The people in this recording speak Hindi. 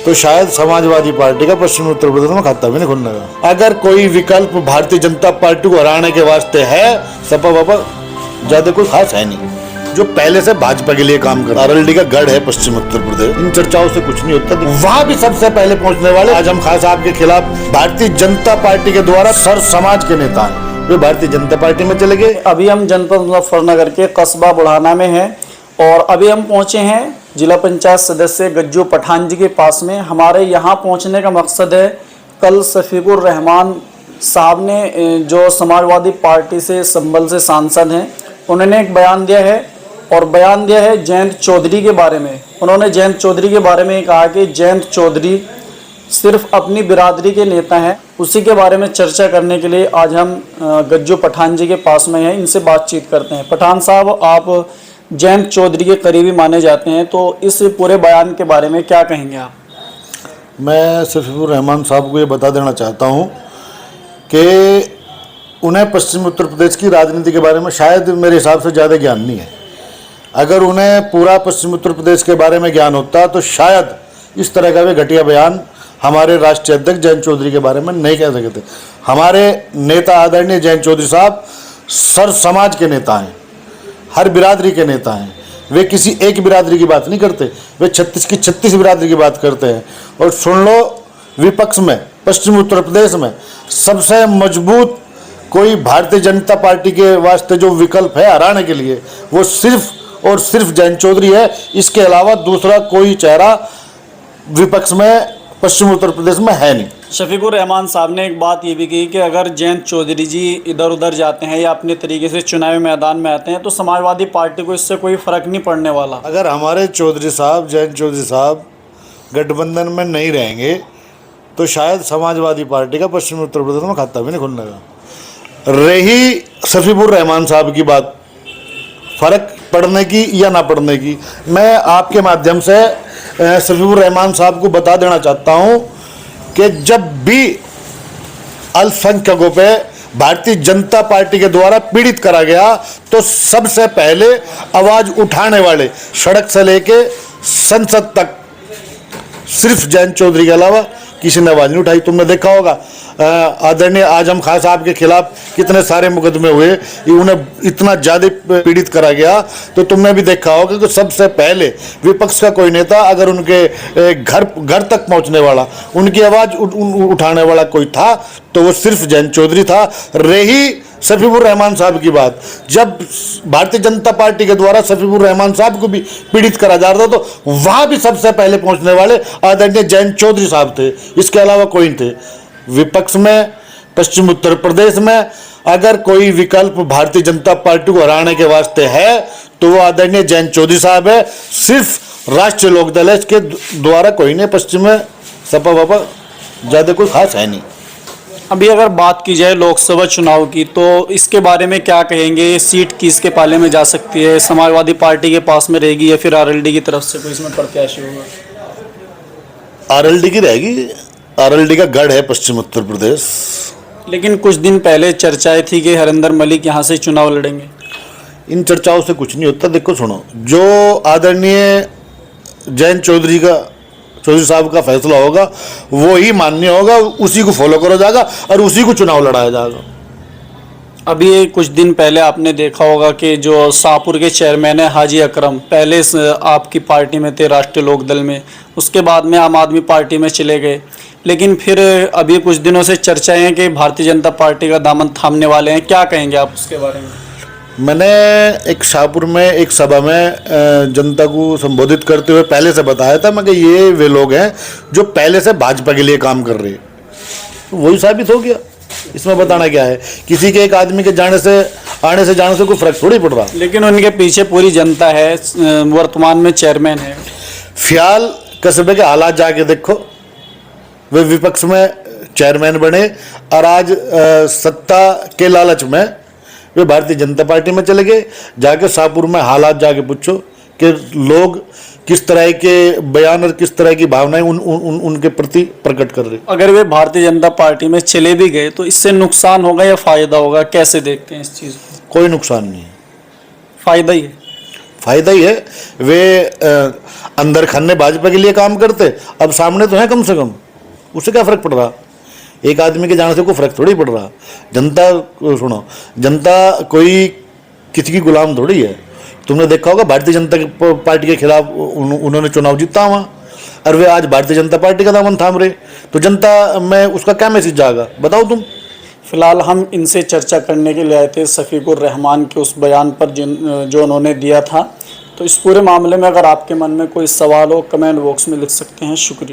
तो शायद समाजवादी पार्टी का पश्चिमी उत्तर प्रदेश में खाता भी नहीं खुलने का। अगर कोई विकल्प भारतीय जनता पार्टी को हराने के वास्ते है, सपा वपा ज्यादा कोई खास है नहीं। जो पहले से भाजपा के लिए काम कर रहा है, आरएलडी का गढ़ है पश्चिम उत्तर प्रदेश, इन चर्चाओं से कुछ नहीं होता। वहां भी सबसे पहले पहुंचने वाले आजम खान साहब के खिलाफ भारतीय जनता पार्टी के द्वारा सर समाज के नेता हैं, वे भारतीय जनता पार्टी में चले गए। अभी हम जनपद मुजफ्फरनगर के कस्बा बुढ़ाना में हैं और अभी हम पहुंचे हैं जिला पंचायत सदस्य गज्जू पठान जी के पास में। हमारे यहाँ पहुंचने का मकसद है, कल शफीकुर रहमान साहब ने, जो समाजवादी पार्टी से संभल से सांसद हैं, उन्होंने एक बयान दिया है और बयान दिया है जयंत चौधरी के बारे में। उन्होंने जयंत चौधरी के बारे में कहा कि जयंत चौधरी सिर्फ अपनी बिरादरी के नेता हैं। उसी के बारे में चर्चा करने के लिए आज हम गज्जू पठान जी के पास में हैं, इनसे बातचीत करते हैं। पठान साहब, आप जयंत चौधरी के करीबी माने जाते हैं, तो इस पूरे बयान के बारे में क्या कहेंगे आप? मैं शफीकुर रहमान साहब को ये बता देना चाहता हूँ कि उन्हें पश्चिम उत्तर प्रदेश की राजनीति के बारे में शायद मेरे हिसाब से ज़्यादा ज्ञान नहीं है। अगर उन्हें पूरा पश्चिम उत्तर प्रदेश के बारे में ज्ञान होता तो शायद इस तरह का वे घटिया बयान हमारे राष्ट्रीय अध्यक्ष जयंत चौधरी के बारे में नहीं कह सकते। हमारे नेता आदरणीय जयंत चौधरी साहब सर समाज के नेता हैं, हर बिरादरी के नेता हैं। वे किसी एक बिरादरी की बात नहीं करते, वे 36 की 36 बिरादरी की बात करते हैं। और सुन लो, विपक्ष में पश्चिम उत्तर प्रदेश में सबसे मजबूत कोई भारतीय जनता पार्टी के वास्ते जो विकल्प है हराने के लिए, वो सिर्फ और सिर्फ जयंत चौधरी है। इसके अलावा दूसरा कोई चेहरा विपक्ष में पश्चिम उत्तर प्रदेश में है नहीं। शफीकुर रहमान साहब ने एक बात ये भी की कि अगर जयंत चौधरी जी इधर उधर जाते हैं या अपने तरीके से चुनावी मैदान में आते हैं तो समाजवादी पार्टी को इससे कोई फर्क नहीं पड़ने वाला। अगर हमारे चौधरी साहब, जयंत चौधरी साहब गठबंधन में नहीं रहेंगे तो शायद समाजवादी पार्टी का पश्चिमी उत्तर प्रदेश में खाता भी नहीं खुलने का। रही शफीकुर रहमान साहब की बात, फर्क पड़ने की या ना पड़ने की, मैं आपके माध्यम से शफीकुर रहमान साहब को बता देना चाहता हूं कि जब भी अल्पसंख्यकों पे भारतीय जनता पार्टी के द्वारा पीड़ित करा गया तो सबसे पहले आवाज उठाने वाले सड़क से लेके संसद तक सिर्फ जयंत चौधरी के अलावा किसी ने आवाज नहीं उठाई। तुमने देखा होगा आदरणीय आजम खान साहब के खिलाफ कितने सारे मुकदमे हुए, उन्हें इतना ज़्यादा पीड़ित करा गया। तो तुमने भी देखा होगा कि सबसे पहले विपक्ष का कोई नेता अगर उनके घर तक पहुंचने वाला, उनकी आवाज़ उठाने वाला कोई था तो वो सिर्फ जयंत चौधरी था। रही शफीकुर रहमान साहब की बात, जब भारतीय जनता पार्टी के द्वारा शफीकुर रहमान साहब को भी पीड़ित करा जा रहा था तो वहाँ भी सबसे पहले पहुँचने वाले आदरणीय जयंत चौधरी साहब थे, इसके अलावा कोई नहीं थे। विपक्ष में पश्चिम उत्तर प्रदेश में अगर कोई विकल्प भारतीय जनता पार्टी को हराने के वास्ते है तो वो आदरणीय जयंत चौधरी साहब है। सिर्फ राष्ट्रीय लोकदल है, इसके द्वारा कोई नहीं। पश्चिम में सपा वपा ज़्यादा कोई खास है नहीं। अभी अगर बात की जाए लोकसभा चुनाव की तो इसके बारे में क्या कहेंगे? ये सीट किसके पाले में जा सकती है? समाजवादी पार्टी के पास में रहेगी या फिर आरएलडी की तरफ से कोई इसमें प्रत्याशी होगा? आरएलडी की रहेगी, आरएलडी का गढ़ है पश्चिम उत्तर प्रदेश। लेकिन कुछ दिन पहले चर्चाएं थी कि हरिंदर मलिक यहाँ से चुनाव लड़ेंगे। इन चर्चाओं से कुछ नहीं होता। देखो सुनो, जो आदरणीय जयंत चौधरी साहब का फैसला होगा वो ही मान्य होगा, उसी को फॉलो करा जाएगा और उसी को चुनाव लड़ाया जाएगा। अभी कुछ दिन पहले आपने देखा होगा कि जो शाहपुर के चेयरमैन है हाजी अकरम, पहले आपकी पार्टी में थे राष्ट्रीय लोकदल में, उसके बाद में आम आदमी पार्टी में चले गए। लेकिन फिर अभी कुछ दिनों से चर्चाएं हैं कि भारतीय जनता पार्टी का दामन थामने वाले हैं, क्या कहेंगे आप उसके बारे में? मैंने एक शाहपुर में एक सभा में जनता को संबोधित करते हुए पहले से बताया था मैं कि ये वे लोग हैं जो पहले से भाजपा के लिए काम कर रहे हैं। तो वही साबित हो गया। इसमें बताना क्या है? किसी के एक आदमी के आने से जाने से कोई फर्क थोड़ी पड़ रहा। लेकिन उनके पीछे पूरी जनता है, वर्तमान में चेयरमैन है। फिलहाल कस्बे के हालात जाके देखो, वे विपक्ष में चेयरमैन बने और आज सत्ता के लालच में वे भारतीय जनता पार्टी में चले गए। जाके शाहपुर में हालात जाके पूछो कि लोग किस तरह के बयान और किस तरह की भावनाएं उनके प्रति प्रकट कर रहे। अगर वे भारतीय जनता पार्टी में चले भी गए तो इससे नुकसान होगा या फायदा होगा? कैसे देखते हैं इस चीज़ को? कोई नुकसान नहीं है, फायदा ही है। फायदा ही है। वे अंदर खन्ने भाजपा के लिए काम करते, अब सामने तो है कम से कम, उससे क्या फर्क पड़ रहा? एक आदमी के जाने से कोई फर्क थोड़ी पड़ रहा। जनता सुनो, जनता कोई किसी की गुलाम थोड़ी है। तुमने देखा होगा भारतीय जनता पार्टी के खिलाफ उन्होंने चुनाव जीता वहाँ, और वे आज भारतीय जनता पार्टी का दामन थाम रहे, तो जनता में उसका क्या मैसेज जाएगा बताओ तुम? फिलहाल हम इनसे चर्चा करने के लिए आए थे शफीकुर रहमान के उस बयान पर जो उन्होंने दिया था। तो इस पूरे मामले में अगर आपके मन में कोई सवाल हो, कमेंट बॉक्स में लिख सकते हैं। शुक्रिया।